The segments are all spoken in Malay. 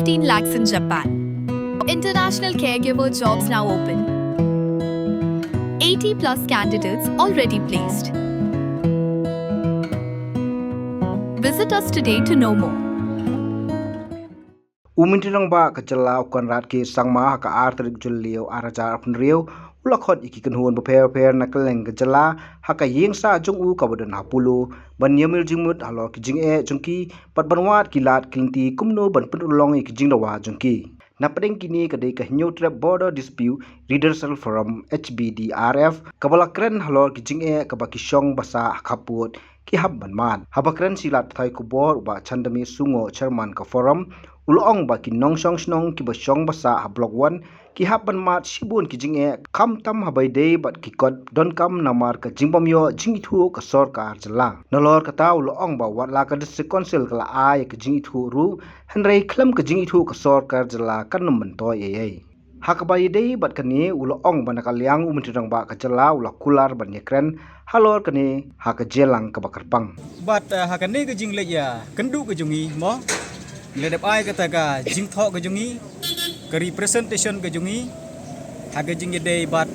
15 lakhs in Japan. International caregiver jobs now open. 80 plus candidates already placed. Visit us today to know more. Umintirang ba kacala ukan rat ki sangma ka artrik julio arajar penrio ulakot iki kenhuan beper nakeleng kacala haka yeng sa jung u kabadan hapulu ban yamil jingmut halor ki jing jungki pat banwat kilat kinti kumno ban penulong iki jing dawa jungki napadeng kini kadai ka Neutral Border Dispute Redressal Forum HBDRF kabalakren halor ki jing kabaki syong basa kaput ki habban man habakren silat thai kubor ba chandami sungo chairman ka forum ulong ba ki nongsong snong ki basyong basa ha block 1 ki habban mat sibun ki jinge kam tam habai dei bat ki kod don kam namar ka jingbamyo jingithu ka sarkar jala nolor kata ulong ba wat la ka district council kala ai ka jingithu ru hanrei klam ka jingithu ka sarkar jala kan man toy ei hakabai dei bat kani ulong ba nakaliang umuntirang ba ka jala ulakular ban yekren halor kani hakajelang ka bakarpang bat hakane ke jing leya kendu ke jungi mo ledap ai kata ka jing tho ke jungi ke representation ke jungi haga jing day bat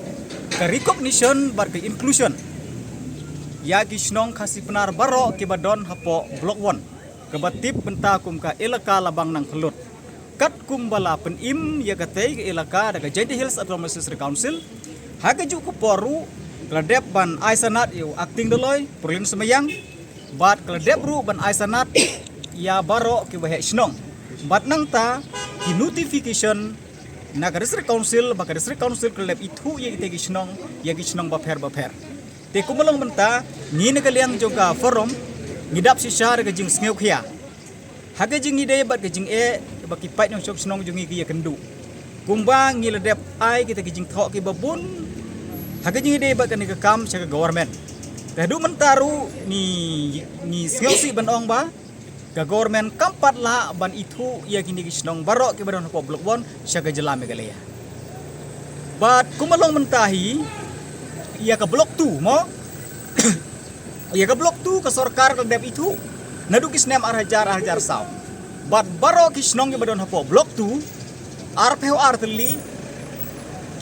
ke recognition bat ke inclusion ya ki snong khasi penar baro ke badon hapo block 1 ke batip benta kum ka elaka labang nang kelut kat kum bala pen im ya kate ke elaka daga Jainti Hills Autonomous Council haga ju ko poru keledep ban aisanat yu acting doloi perlin semayang bat keledep ru ban aisanat ya baro ki wahe snong bat nang ta ki notification naga district council baka district council keledep itu ye ite ki snong ba pher te kumalong menta ni nagaliang juga forum ngidap si syar ga jing sngew khia haga jing ide bat ga jing baki pait nong chok snong jungi ki ya kendu kumbang ngi ledep ai kita ki jing tho ki babun haga jing ide bat kan ka kam sa government kadu mentaru ni sngsi ban ong ba ka government kampat la ban itu ya kini kisnong baro ki badon ko blok 1 sa ka jelame galaya bat kumalong mentahi ya ka blok 2 mo ya ka blok 2 ka sarkar ka dep itu nadu kisnem arhajar saw bat baro kisnong ki badon ko blok 2 arpeo artli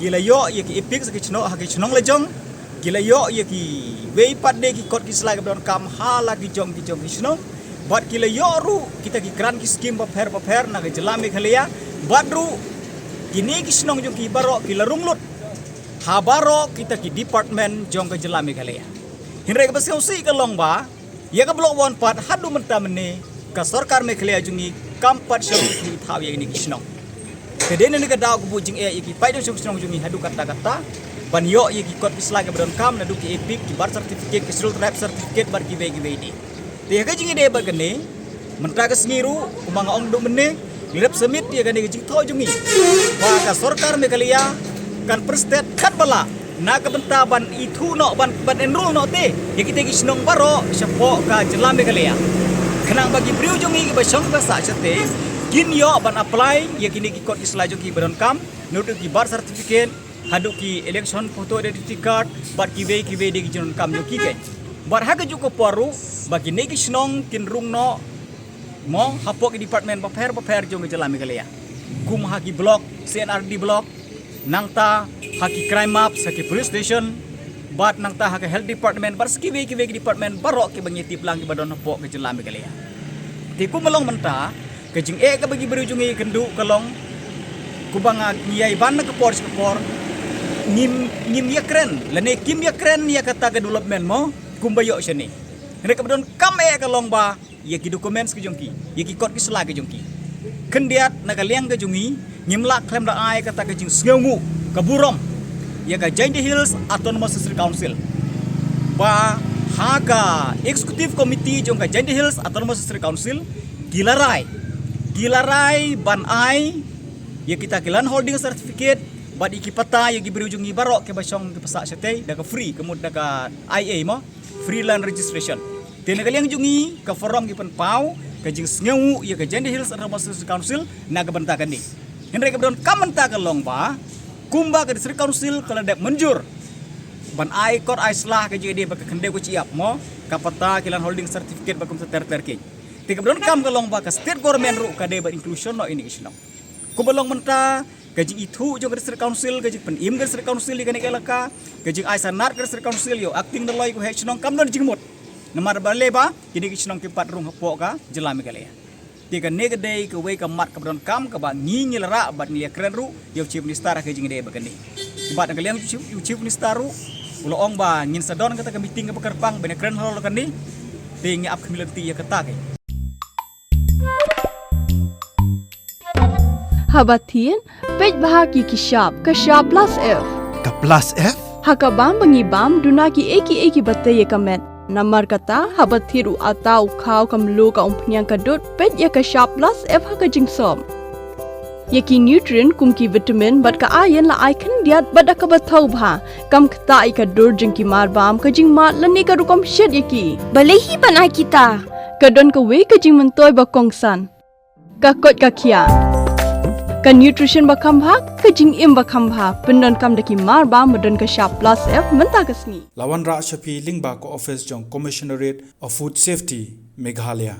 gilayo ya ki ipik sa kisnong lejong gilayo ya ki wei padde ki kot ki slag badon kam hala ki jong kisnong bat gilayo ru kita ki kran ki skim ba pher na jelame khalia bat ru kini kisnong jong ki baro ki larunglut ha baro kita ki department jong ka jelame khalia hinre ka basau si ka long ba ya ka blok 1 pat hadu menta mene ka sarkar me khalia jungi kampat shong ki thaw ya ni kisnong kedene ne ka daw ku bujing ki pai dong snong jungi hadu kata ban yo ki kot isla ka badon kam na du ki epic ki bar certificate ki sul trap certificate bar ki ve ni te ka jingi de ba gane menta ka sngiru kumang ong do mene lirap semit ya gane jing tho jungi wa ka sarkar me kalia kan prestet kat bala na ka benta ban itu no ban enroll no te ya kita ki snong baro syapo ka jelame kalia kenang bagi briu jungi ki ba syong ba sa chate kin yo ban apply ya kini ki kot isla jungi badon kam nudu ki bar certificate hadu ki election photo identity card bat ki ve de ki jon kam yo ki ke bar ha ju ko paru bagi ne ki snong kin rung no mo hapo ki department ba pher jong jelame kalia kum ha ki block CNRD block nangta ha ki crime map sa ki police station bat nangta ha ki health department bar ski ve ki department baro ki bangiti plang ki badon hapo ki jelame kalia ti kum malong menta ke jing ka bagi beru jungi kendu kalong kubanga ngiyai ban na kapor ngim ya kren lene kim ya kren ya kata ke development mo kumbayo sini nek badon kam kalong ba ya ki documents ke jongki ya ki kot ki sela ke jongki kendiat na kaliang ke jungi ngimla klem da ai kata ke jing sngewu ka burom ya ka Jainti Hills Autonomous Council ba haga executive committee jong ka Jainti Hills Autonomous Council gilarai ban ai ya kita kilan holding certificate bad iki pata ya gibri ujung ibaro ke basong ke pasa sete daga free kemud daga IA mo free land registration tene kaliang jungi ka forum gi pen pau ka jing sngewu ya ka Jainti Hills Autonomous Council naga bentakan ni henre ka don kamenta ka long ba kumba ka district council kala dep menjur ban ai kot ai slah ka jidi ba ka kende ko ciap mo ka pata kilan holding certificate ba kum ter ke Tiga beron kam kalong ba ka state government ru ka de ba inclusion no ini isno. Ku belong menta gajing itu jong district council gajing penim district council di kanek elaka gajing ai sanat district council yo acting the loy ku he snong kam don jingmut. Namar bale ba jadi snong ki pat rung hapo ka jelami kale. Tiga nega day ke we ka mat ka beron kam ka ba ngingil ra bat ni keren ru yo chief minister ka jing de ba kani. Bat ngaliang chief minister ru ulo ong ba ngin sadon kata ka meeting ka pekerpang bene keren hol kan ni tingi ap kemilati ya kata ke Habatin pej bahagi kishap kashap plus F Ka plus F? hakabam bangibam dunaki eki batay kamet namar kata habatiru atau kau kamlu ka umpnyang kadut pej ya kashap plus F hakajing som Yaki nutrient kumki vitamin bat ka ayan la icon diat bada ka batau bha kam kta ka dur jingki marbam ka jing mat lani ka rukom shed yaki balehi banai kita kadon ka we ka jing mentoy ba kongsan ka kot ka kia ka nutrition ba kambha ka jing im ba kambha pendon kam daki marbam medon ka sharp plus F menta ka sni Lawan Ra Shapi Lingba ko office jong Commissionerate of Food Safety Meghalaya